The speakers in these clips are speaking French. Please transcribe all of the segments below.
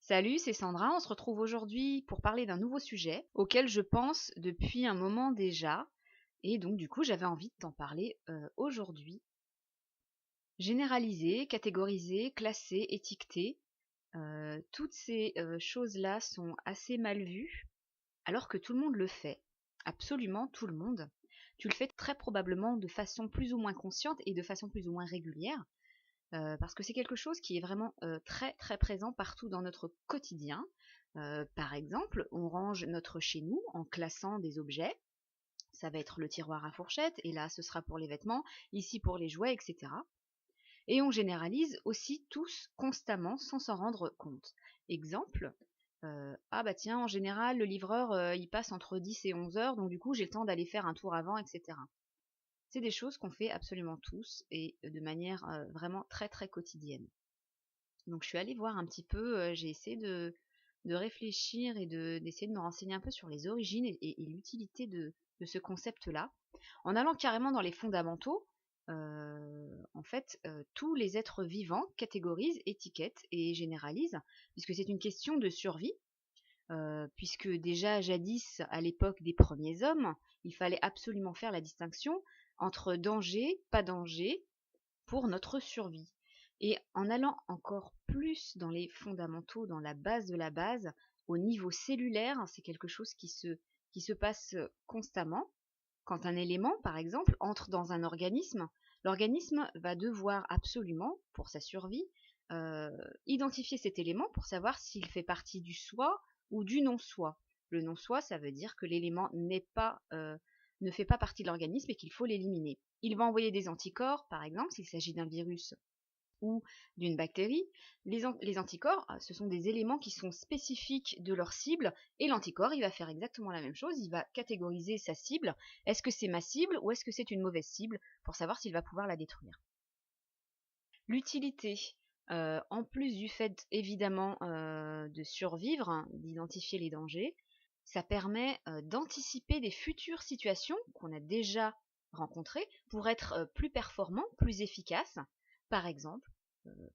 Salut, c'est Sandra. On se retrouve aujourd'hui pour parler d'un nouveau sujet auquel je pense depuis un moment déjà. Et donc, du coup, j'avais envie de t'en parler aujourd'hui. Généraliser, catégoriser, classer, étiqueter, toutes ces choses-là sont assez mal vues, alors que tout le monde le fait. Absolument tout le monde. Tu le fais très probablement de façon plus ou moins consciente et de façon plus ou moins régulière, parce que c'est quelque chose qui est vraiment très très présent partout dans notre quotidien. Par exemple, on range notre chez nous en classant des objets. Ça va être le tiroir à fourchette, et là ce sera pour les vêtements, ici pour les jouets, etc. Et on généralise aussi tous constamment sans s'en rendre compte. Exemple, ah bah tiens, en général, le livreur, il passe entre 10 et 11 heures, donc du coup j'ai le temps d'aller faire un tour avant, etc. C'est des choses qu'on fait absolument tous et de manière vraiment très très quotidienne. Donc je suis allée voir un petit peu, j'ai essayé de réfléchir et d'essayer de me renseigner un peu sur les origines et l'utilité de ce concept-là. En allant carrément dans les fondamentaux, en fait, tous les êtres vivants catégorisent, étiquettent et généralisent, puisque c'est une question de survie, puisque déjà jadis, à l'époque des premiers hommes, il fallait absolument faire la distinction entre danger, pas danger, pour notre survie. Et en allant encore plus dans les fondamentaux, dans la base de la base, au niveau cellulaire, c'est quelque chose qui se passe constamment. Quand un élément, par exemple, entre dans un organisme, l'organisme va devoir absolument, pour sa survie, euh, identifier cet élément pour savoir s'il fait partie du soi ou du non-soi. Le non-soi, ça veut dire que l'élément ne fait pas partie de l'organisme et qu'il faut l'éliminer. Il va envoyer des anticorps, par exemple, s'il s'agit d'un virus ou d'une bactérie. Les anticorps, ce sont des éléments qui sont spécifiques de leur cible, et l'anticorps, il va faire exactement la même chose, il va catégoriser sa cible. Est-ce que c'est ma cible ou est-ce que c'est une mauvaise cible, pour savoir s'il va pouvoir la détruire. L'utilité, en plus du fait évidemment de survivre, hein, d'identifier les dangers, ça permet d'anticiper des futures situations qu'on a déjà rencontrées pour être plus performant, plus efficace. Par exemple,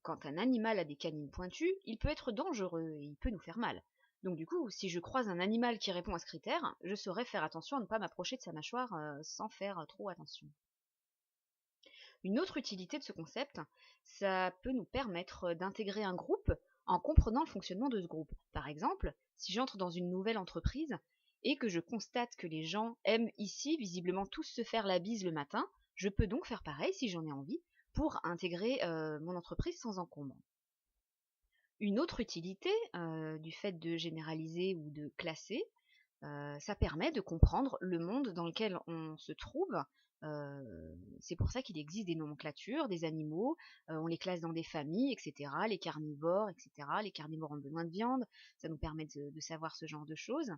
quand un animal a des canines pointues, il peut être dangereux et il peut nous faire mal. Donc du coup, si je croise un animal qui répond à ce critère, je saurai faire attention à ne pas m'approcher de sa mâchoire sans faire trop attention. Une autre utilité de ce concept, ça peut nous permettre d'intégrer un groupe en comprenant le fonctionnement de ce groupe. Par exemple, si j'entre dans une nouvelle entreprise et que je constate que les gens aiment ici visiblement tous se faire la bise le matin, je peux donc faire pareil si j'en ai envie pour intégrer mon entreprise sans encombre. Une autre utilité du fait de généraliser ou de classer, ça permet de comprendre le monde dans lequel on se trouve. C'est pour ça qu'il existe des nomenclatures des animaux, on les classe dans des familles, etc. Les carnivores, etc. Les carnivores ont besoin de viande, ça nous permet de savoir ce genre de choses.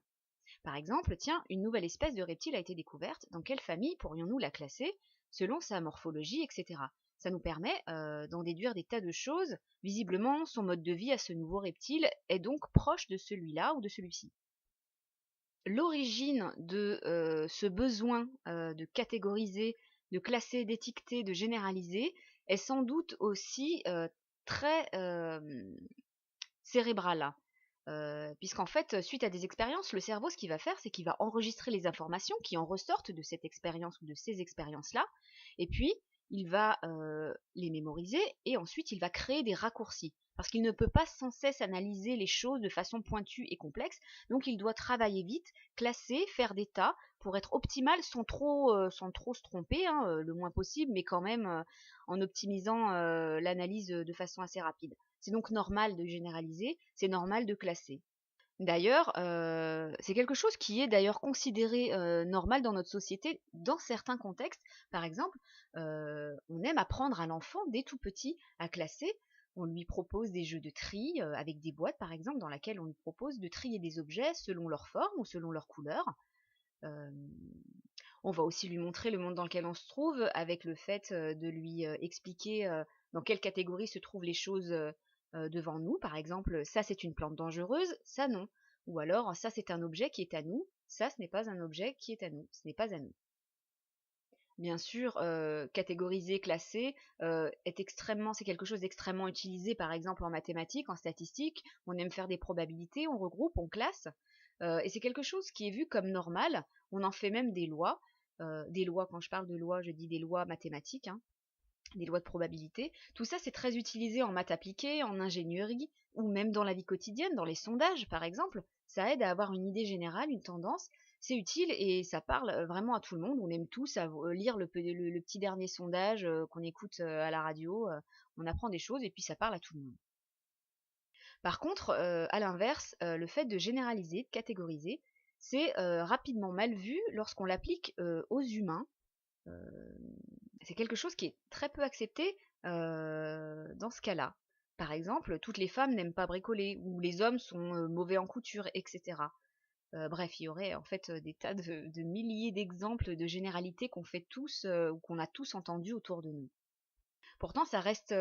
Par exemple, tiens, une nouvelle espèce de reptile a été découverte, dans quelle famille pourrions-nous la classer selon sa morphologie, etc. Ça nous permet d'en déduire des tas de choses. Visiblement, son mode de vie à ce nouveau reptile est donc proche de celui-là ou de celui-ci. L'origine de ce besoin de catégoriser, de classer, d'étiqueter, de généraliser est sans doute aussi très cérébrale. Puisqu'en fait, suite à des expériences, le cerveau, ce qu'il va faire, c'est qu'il va enregistrer les informations qui en ressortent de cette expérience ou de ces expériences-là, et puis il va les mémoriser, et ensuite il va créer des raccourcis. Parce qu'il ne peut pas sans cesse analyser les choses de façon pointue et complexe, donc il doit travailler vite, classer, faire des tas, pour être optimal sans trop se tromper, hein, le moins possible, mais quand même en optimisant l'analyse de façon assez rapide. C'est donc normal de généraliser, c'est normal de classer. D'ailleurs, c'est quelque chose qui est d'ailleurs considéré normal dans notre société, dans certains contextes. Par exemple, on aime apprendre à l'enfant, dès tout petit, à classer. On lui propose des jeux de tri, avec des boîtes par exemple, dans lesquelles on lui propose de trier des objets selon leur forme ou selon leur couleur. Euh, on va aussi lui montrer le monde dans lequel on se trouve, avec le fait de lui expliquer dans quelle catégorie se trouvent les choses devant nous. Par exemple, ça c'est une plante dangereuse, ça non. Ou alors, ça c'est un objet qui est à nous, ça ce n'est pas un objet qui est à nous, ce n'est pas à nous. Bien sûr, catégoriser, classer, c'est quelque chose d'extrêmement utilisé, par exemple, en mathématiques, en statistiques. On aime faire des probabilités, on regroupe, on classe, et c'est quelque chose qui est vu comme normal. On en fait même des lois. Des lois, quand je parle de lois, je dis des lois mathématiques, hein, des lois de probabilité. Tout ça, c'est très utilisé en maths appliquée, en ingénierie, ou même dans la vie quotidienne, dans les sondages, par exemple. Ça aide à avoir une idée générale, une tendance. C'est utile et ça parle vraiment à tout le monde. On aime tous lire le petit dernier sondage qu'on écoute à la radio. On apprend des choses et puis ça parle à tout le monde. Par contre, à l'inverse, le fait de généraliser, de catégoriser, c'est rapidement mal vu lorsqu'on l'applique aux humains. C'est quelque chose qui est très peu accepté dans ce cas-là. Par exemple, toutes les femmes n'aiment pas bricoler, ou les hommes sont mauvais en couture, etc. Bref, il y aurait en fait des tas de milliers d'exemples de généralités qu'on fait tous ou qu'on a tous entendus autour de nous. Pourtant, ça reste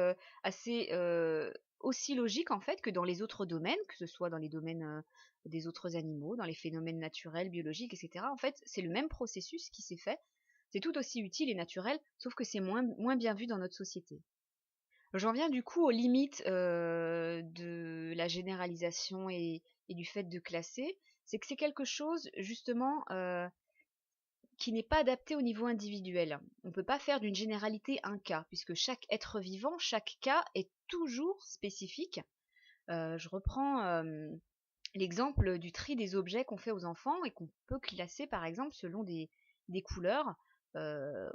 assez aussi logique en fait que dans les autres domaines, que ce soit dans les domaines des autres animaux, dans les phénomènes naturels, biologiques, etc. En fait, c'est le même processus qui s'est fait. C'est tout aussi utile et naturel, sauf que c'est moins bien vu dans notre société. J'en viens du coup aux limites de la généralisation et du fait de classer. C'est que c'est quelque chose justement qui n'est pas adapté au niveau individuel. On ne peut pas faire d'une généralité un cas, puisque chaque être vivant, chaque cas est toujours spécifique. Je reprends l'exemple du tri des objets qu'on fait aux enfants et qu'on peut classer par exemple selon des couleurs.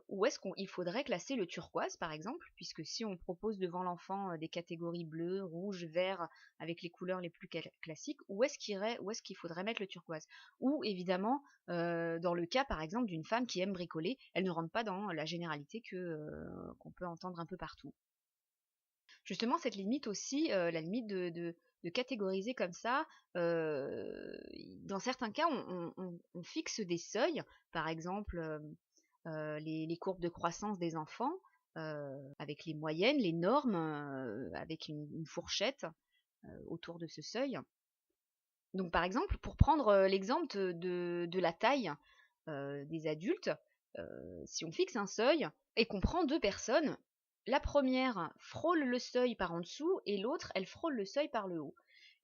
Où est-ce qu'il faudrait classer le turquoise par exemple, puisque si on propose devant l'enfant des catégories bleu, rouge, vert avec les couleurs les plus classiques, où est-ce qu'il faudrait mettre le turquoise? Ou évidemment, dans le cas par exemple d'une femme qui aime bricoler, elle ne rentre pas dans la généralité qu'on peut entendre un peu partout. Justement, cette limite aussi, la limite de catégoriser comme ça, dans certains cas, on fixe des seuils, par exemple les courbes de croissance des enfants, avec les moyennes, les normes, avec une fourchette autour de ce seuil. Donc par exemple, pour prendre l'exemple de la taille des adultes, si on fixe un seuil et qu'on prend deux personnes, la première frôle le seuil par en dessous et l'autre, elle frôle le seuil par le haut.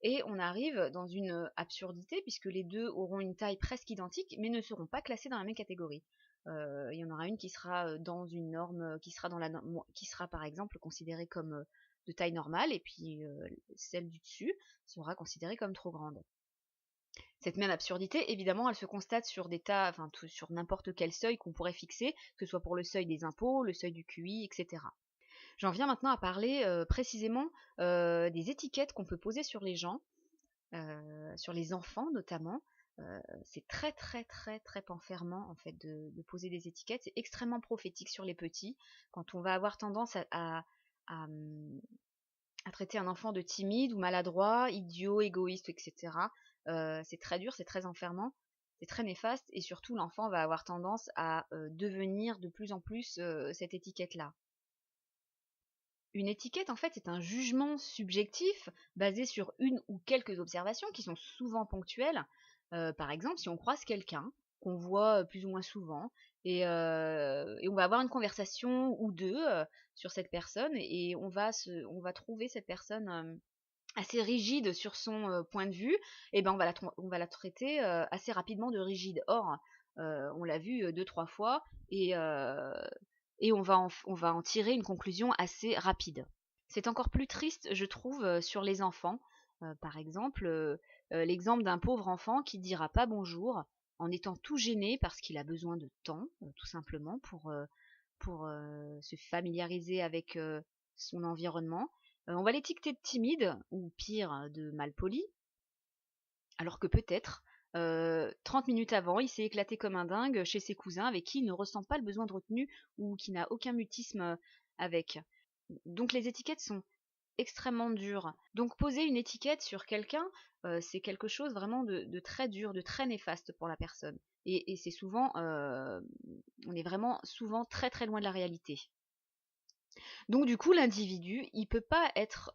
Et on arrive dans une absurdité puisque les deux auront une taille presque identique mais ne seront pas classés dans la même catégorie. Il y en aura une qui sera dans une norme, qui sera par exemple considérée comme de taille normale et puis celle du dessus sera considérée comme trop grande. Cette même absurdité, évidemment, elle se constate sur des tas, enfin sur n'importe quel seuil qu'on pourrait fixer, que ce soit pour le seuil des impôts, le seuil du QI, etc. J'en viens maintenant à parler précisément des étiquettes qu'on peut poser sur les gens, sur les enfants notamment. C'est très très très très enfermant en fait de poser des étiquettes. C'est extrêmement prophétique sur les petits. Quand on va avoir tendance à, à traiter un enfant de timide ou maladroit, idiot, égoïste, etc. C'est très dur, c'est très enfermant, c'est très néfaste et surtout l'enfant va avoir tendance à devenir de plus en plus cette étiquette-là. Une étiquette, en fait, c'est un jugement subjectif basé sur une ou quelques observations qui sont souvent ponctuelles. Par exemple, si on croise quelqu'un qu'on voit plus ou moins souvent et on va avoir une conversation ou deux sur cette personne et on va trouver cette personne assez rigide sur son point de vue, et ben on va la traiter assez rapidement de rigide. Or, on l'a vu deux, trois fois et on va en tirer une conclusion assez rapide. C'est encore plus triste, je trouve, sur les enfants. Par exemple, l'exemple d'un pauvre enfant qui dira pas bonjour en étant tout gêné parce qu'il a besoin de temps, tout simplement, pour se familiariser avec son environnement. On va l'étiqueter de timide, ou pire, de malpoli, alors que peut-être 30 minutes avant, il s'est éclaté comme un dingue chez ses cousins avec qui il ne ressent pas le besoin de retenue ou qui n'a aucun mutisme avec. Donc les étiquettes sont extrêmement dures. Donc poser une étiquette sur quelqu'un, c'est quelque chose vraiment de très dur, de très néfaste pour la personne. Et c'est souvent, on est vraiment souvent très très loin de la réalité. Donc du coup, l'individu, il peut pas être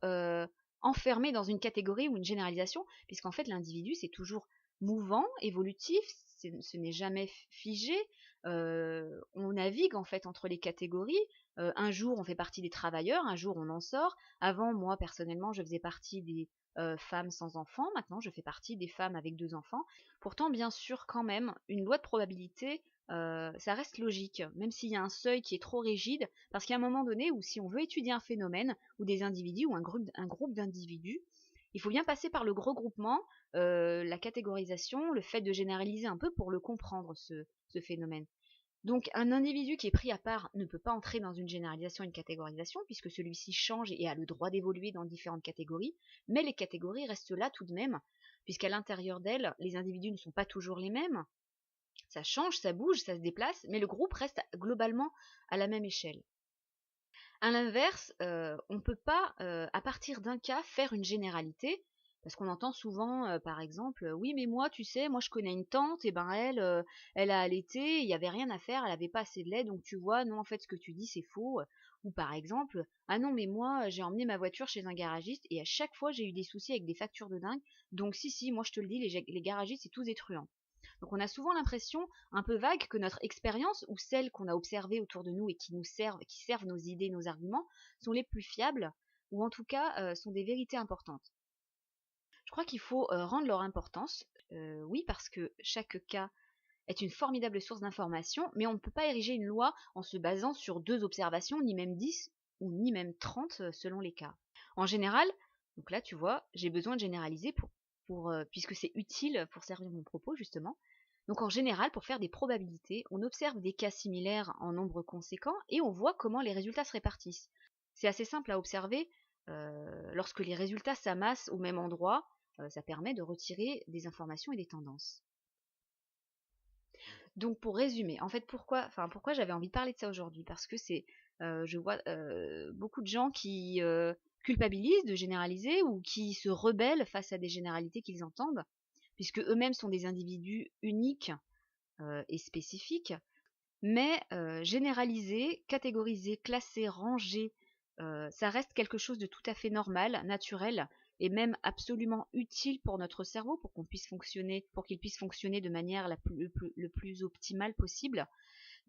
enfermé dans une catégorie ou une généralisation, puisqu'en fait l'individu c'est toujours mouvant, évolutif, ce n'est jamais figé. On navigue en fait entre les catégories. Un jour, on fait partie des travailleurs, un jour, on en sort. Avant, moi, personnellement, je faisais partie des femmes sans enfants. Maintenant, je fais partie des femmes avec 2 enfants. Pourtant, bien sûr, quand même, une loi de probabilité, ça reste logique, même s'il y a un seuil qui est trop rigide, parce qu'il y a un moment donné où si on veut étudier un phénomène, ou des individus, ou un groupe d'individus, il faut bien passer par le regroupement, la catégorisation, le fait de généraliser un peu pour le comprendre, ce phénomène. Donc un individu qui est pris à part ne peut pas entrer dans une généralisation et une catégorisation, puisque celui-ci change et a le droit d'évoluer dans différentes catégories, mais les catégories restent là tout de même, puisqu'à l'intérieur d'elles, les individus ne sont pas toujours les mêmes. Ça change, ça bouge, ça se déplace, mais le groupe reste globalement à la même échelle. À l'inverse, on ne peut pas, à partir d'un cas, faire une généralité, parce qu'on entend souvent, par exemple, oui, mais moi, tu sais, moi je connais une tante, et ben elle, elle a allaité, il n'y avait rien à faire, elle avait pas assez de lait, donc tu vois, non, en fait, ce que tu dis, c'est faux. Ou par exemple, ah non, mais moi, j'ai emmené ma voiture chez un garagiste, et à chaque fois, j'ai eu des soucis avec des factures de dingue, donc si, moi je te le dis, les garagistes, c'est tous des truands. Donc on a souvent l'impression, un peu vague, que notre expérience, ou celles qu'on a observées autour de nous et qui servent nos idées, nos arguments, sont les plus fiables, ou en tout cas sont des vérités importantes. Je crois qu'il faut rendre leur importance, oui, parce que chaque cas est une formidable source d'information, mais on ne peut pas ériger une loi en se basant sur 2 observations, ni même 10, ou ni même 30 selon les cas. En général, donc là tu vois, j'ai besoin de généraliser puisque c'est utile pour servir mon propos justement. Donc en général, pour faire des probabilités, on observe des cas similaires en nombre conséquent et on voit comment les résultats se répartissent. C'est assez simple à observer. Lorsque les résultats s'amassent au même endroit, ça permet de retirer des informations et des tendances. Donc pour résumer, en fait pourquoi j'avais envie de parler de ça aujourd'hui? Parce que je vois beaucoup de gens qui culpabilisent de généraliser ou qui se rebellent face à des généralités qu'ils entendent, puisque eux-mêmes sont des individus uniques et spécifiques. Mais généraliser, catégoriser, classer, ranger, ça reste quelque chose de tout à fait normal, naturel et même absolument utile pour notre cerveau pour qu'il puisse fonctionner de manière le plus optimale possible.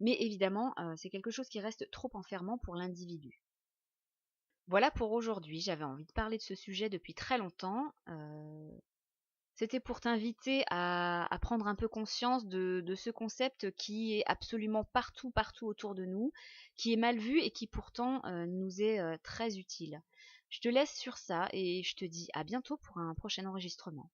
Mais évidemment, c'est quelque chose qui reste trop enfermant pour l'individu. Voilà pour aujourd'hui, j'avais envie de parler de ce sujet depuis très longtemps. C'était pour t'inviter à prendre un peu conscience de ce concept qui est absolument partout autour de nous, qui est mal vu et qui pourtant nous est très utile. Je te laisse sur ça et je te dis à bientôt pour un prochain enregistrement.